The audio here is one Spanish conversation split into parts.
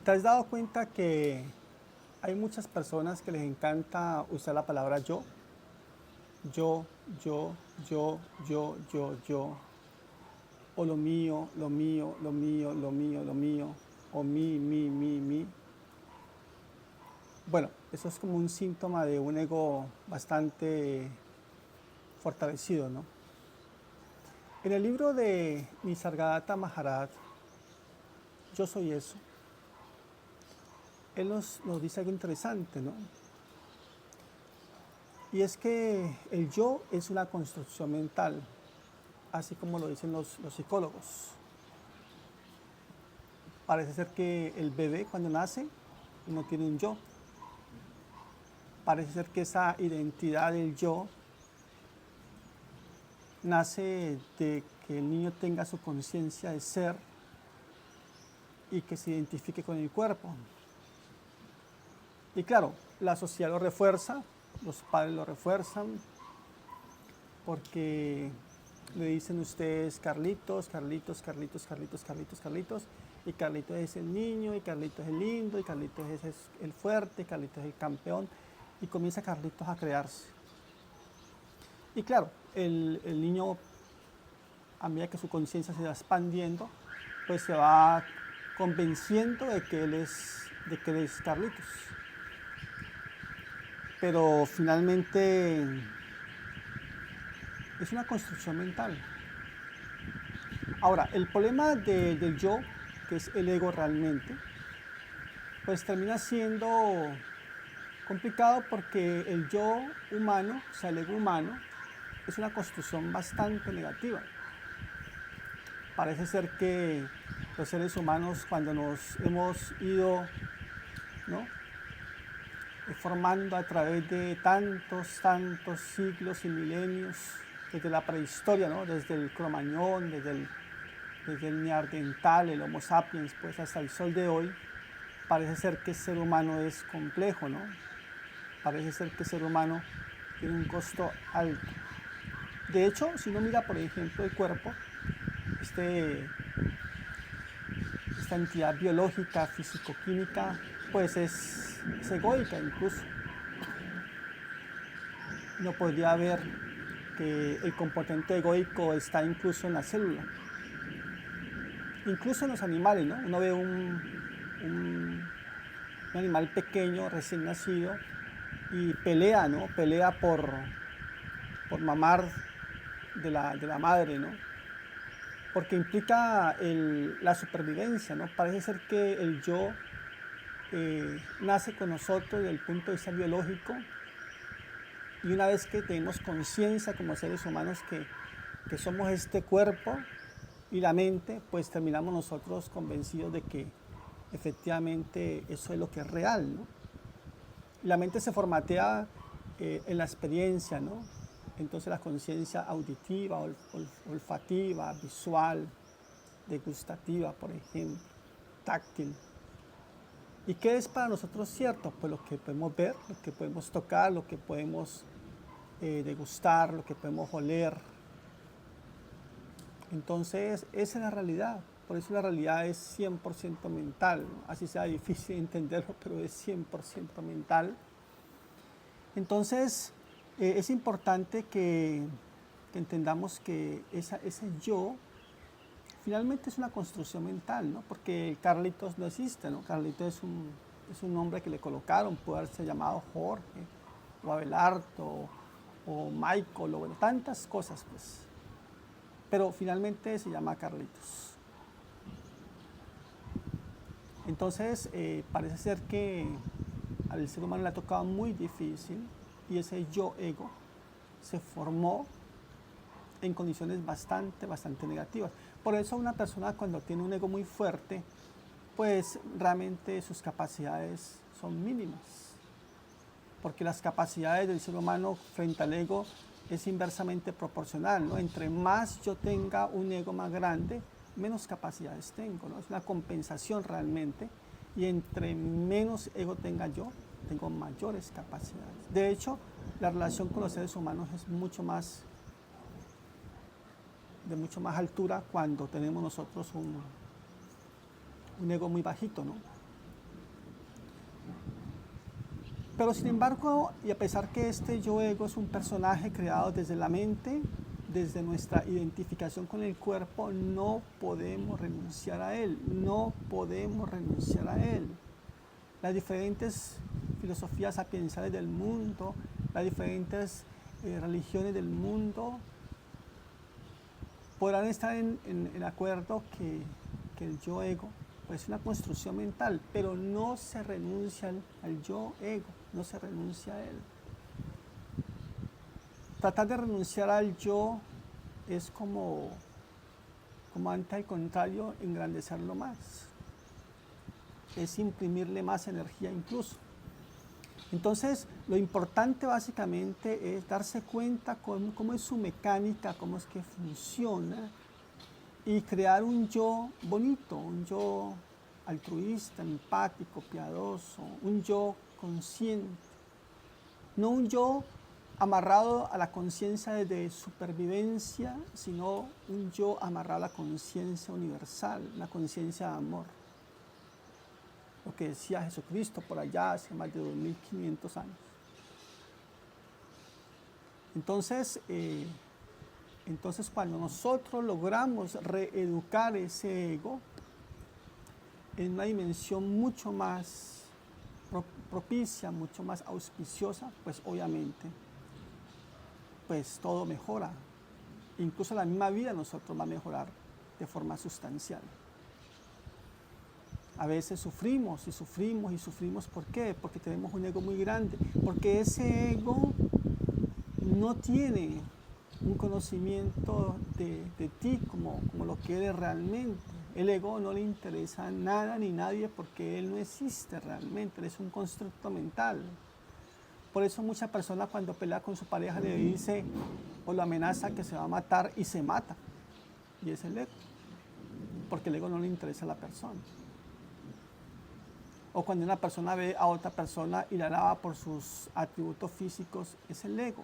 ¿Te has dado cuenta que hay muchas personas que les encanta usar la palabra yo? Yo, yo, yo, o lo mío, lo mío, lo mío, lo mío, lo mío, o mi. Bueno, eso es como un síntoma de un ego bastante fortalecido, ¿no? En el libro de Nisargadatta Maharaj, Yo soy eso, él nos dice algo interesante, ¿no? Y es que el yo es una construcción mental, así como lo dicen los psicólogos. Parece ser que el bebé cuando nace no tiene un yo. Parece ser que esa identidad del yo nace de que el niño tenga su conciencia de ser y que se identifique con el cuerpo. Y claro, la sociedad lo refuerza, los padres lo refuerzan, porque le dicen ustedes Carlitos, Carlitos, Carlitos, Carlitos, Carlitos, Carlitos, y Carlitos es el niño, y Carlitos es el lindo, y Carlitos es el fuerte, Carlitos es el campeón, y comienza Carlitos a crearse. Y claro, el niño, a medida que su conciencia se va expandiendo, pues se va convenciendo de que él es Carlitos. Pero finalmente es una construcción mental. Ahora, el problema del yo, que es el ego realmente, pues termina siendo complicado porque el yo humano, o sea, el ego humano, es una construcción bastante negativa. Parece ser que los seres humanos, cuando nos hemos ido, ¿no?, formando a través de tantos siglos y milenios, desde la prehistoria, ¿no?, desde el Cromañón, desde el Neandertal, el Homo sapiens, pues hasta el sol de hoy, parece ser que el ser humano es complejo, ¿no? Parece ser que el ser humano tiene un costo alto. De hecho, si uno mira, por ejemplo, el cuerpo, esta entidad biológica, físico-química, pues es egoica incluso. Uno podría ver que el componente egoico está incluso en la célula. Incluso en los animales, ¿no? Uno ve un animal pequeño, recién nacido, y pelea, ¿no? Pelea por mamar de la madre, ¿no? Porque implica la supervivencia, ¿no? Parece ser que el yo nace con nosotros desde el punto de vista biológico, y una vez que tenemos conciencia como seres humanos que somos este cuerpo y la mente, pues terminamos nosotros convencidos de que efectivamente eso es lo que es real, ¿no? La mente se formatea en la experiencia, ¿no? Entonces la conciencia auditiva, olfativa, visual, degustativa, por ejemplo, táctil. ¿Y qué es para nosotros cierto? Pues lo que podemos ver, lo que podemos tocar, lo que podemos degustar, lo que podemos oler. Entonces, esa es la realidad. Por eso la realidad es 100% mental, ¿no? Así sea difícil entenderlo, pero es 100% mental. Entonces, es importante que entendamos que ese yo finalmente es una construcción mental, ¿no? Porque Carlitos no existe, ¿no? Carlitos es un nombre que le colocaron, puede haberse llamado Jorge, o Abelardo, o Michael, o bueno, tantas cosas, pues. Pero finalmente se llama Carlitos. Entonces, parece ser que al ser humano le ha tocado muy difícil, y ese yo ego se formó en condiciones bastante negativas. Por eso una persona, cuando tiene un ego muy fuerte, pues realmente sus capacidades son mínimas, porque las capacidades del ser humano frente al ego es inversamente proporcional, ¿no? Entre más yo tenga un ego más grande, menos capacidades tengo, ¿no? Es una compensación realmente, y entre menos ego tenga yo, tengo mayores capacidades. De hecho, la relación con los seres humanos es de mucho más altura cuando tenemos nosotros un ego muy bajito, ¿no? Pero sin embargo, y a pesar que este yo ego es un personaje creado desde la mente, desde nuestra identificación con el cuerpo, no podemos renunciar a él, no podemos renunciar a él. Las diferentes filosofías sapienciales del mundo, las diferentes religiones del mundo, podrán estar en acuerdo que el yo ego pues, es una construcción mental, pero no se renuncia al yo ego, no se renuncia a él. Tratar de renunciar al yo es como antes al contrario, engrandecerlo más. Es imprimirle más energía incluso. Entonces, lo importante básicamente es darse cuenta cómo es su mecánica, cómo es que funciona y crear un yo bonito, un yo altruista, empático, piadoso, un yo consciente, no un yo amarrado a la conciencia de supervivencia, sino un yo amarrado a la conciencia universal, una conciencia de amor. Lo que decía Jesucristo por allá hace más de 2500 años. Entonces, cuando nosotros logramos reeducar ese ego en una dimensión mucho más propicia, mucho más auspiciosa, pues obviamente, pues todo mejora. Incluso la misma vida de nosotros va a mejorar de forma sustancial. A veces sufrimos y sufrimos y sufrimos. ¿Por qué? Porque tenemos un ego muy grande. Porque ese ego no tiene un conocimiento de ti como lo que eres realmente. El ego no le interesa nada ni nadie porque él no existe realmente. Él es un constructo mental. Por eso muchas personas cuando pelea con su pareja le dice o lo amenaza que se va a matar y se mata. Y es el ego. Porque el ego no le interesa a la persona. O cuando una persona ve a otra persona y la alaba por sus atributos físicos, es el ego.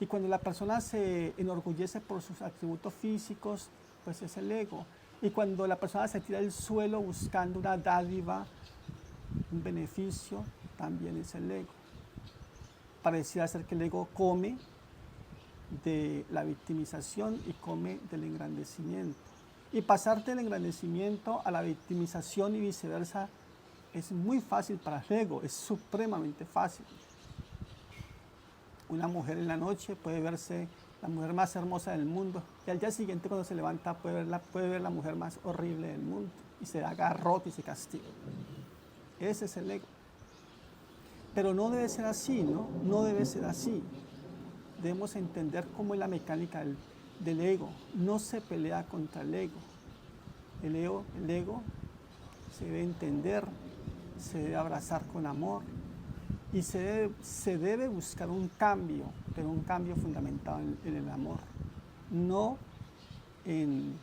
Y cuando la persona se enorgullece por sus atributos físicos, pues es el ego. Y cuando la persona se tira al suelo buscando una dádiva, un beneficio, también es el ego. Pareciera ser que el ego come de la victimización y come del engrandecimiento. Y pasar del engrandecimiento a la victimización y viceversa es muy fácil para el ego, es supremamente fácil. Una mujer en la noche puede verse la mujer más hermosa del mundo y al día siguiente cuando se levanta puede ver la mujer más horrible del mundo y se da garrote y se castiga. Ese es el ego. Pero no debe ser así, ¿no? No debe ser así. Debemos entender cómo es la mecánica del ego. No se pelea contra el ego. El ego se debe entender, se debe abrazar con amor y se debe buscar un cambio, pero un cambio fundamentado en el amor, no en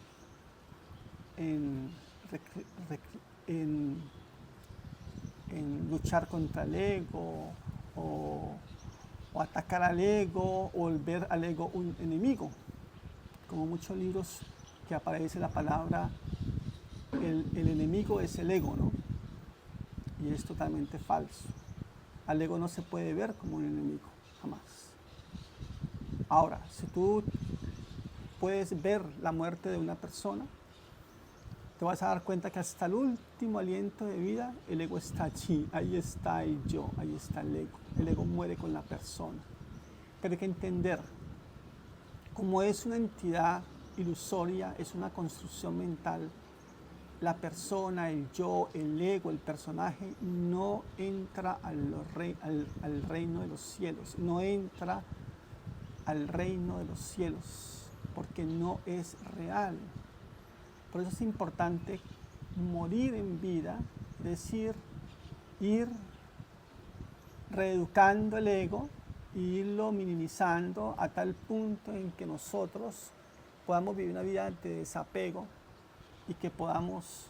luchar contra el ego o atacar al ego o ver al ego un enemigo. Como muchos libros que aparece la palabra el enemigo es el ego, ¿no? Y es totalmente falso. Al ego no se puede ver como un enemigo, jamás. Ahora, si tú puedes ver la muerte de una persona, te vas a dar cuenta que hasta el último aliento de vida, el ego está allí, ahí está el yo, ahí está el ego. El ego muere con la persona. Pero hay que entender, como es una entidad ilusoria, es una construcción mental, la persona, el yo, el ego, el personaje, no entra al reino de los cielos, no entra al reino de los cielos, porque no es real. Por eso es importante morir en vida, es decir, ir reeducando el ego e irlo minimizando a tal punto en que nosotros podamos vivir una vida de desapego y que podamos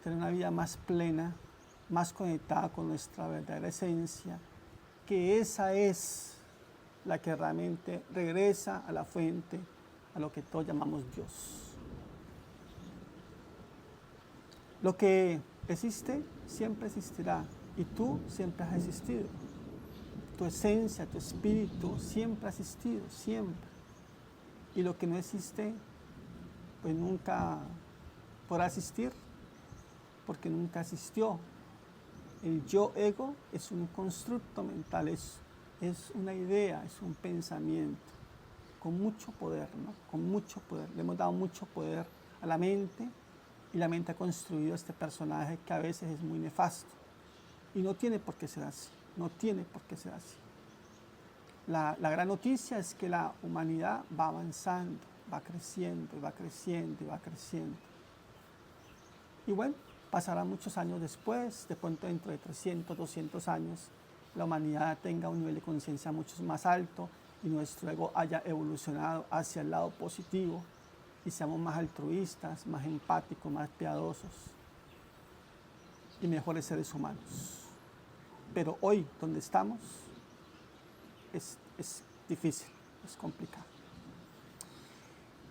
tener una vida más plena, más conectada con nuestra verdadera esencia, que esa es la que realmente regresa a la fuente, a lo que todos llamamos Dios. Lo que existe siempre existirá, Y tú siempre has existido. Tu esencia, tu espíritu siempre ha existido, siempre. Y lo que no existe, pues nunca podrá existir, porque nunca existió. El yo ego es un constructo mental, es una idea, es un pensamiento con mucho poder, ¿no? Con mucho poder. Le hemos dado mucho poder a la mente y la mente ha construido este personaje que a veces es muy nefasto. Y no tiene por qué ser así, no tiene por qué ser así. La gran noticia es que la humanidad va avanzando, va creciendo, y va creciendo, y va creciendo. Y bueno, pasará muchos años después, de pronto dentro de 300, 200 años, la humanidad tenga un nivel de conciencia mucho más alto y nuestro ego haya evolucionado hacia el lado positivo y seamos más altruistas, más empáticos, más piadosos y mejores seres humanos. Pero hoy, donde estamos, es difícil, es complicado.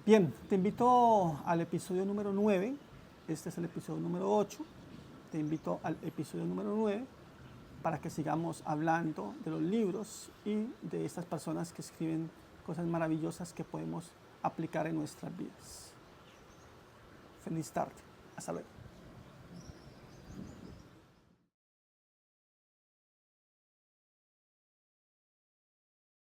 Bien, te invito al episodio número 9. Este es el episodio número 8. Te invito al episodio número 9 para que sigamos hablando de los libros y de estas personas que escriben cosas maravillosas que podemos aplicar en nuestras vidas. Feliz tarde. Hasta luego.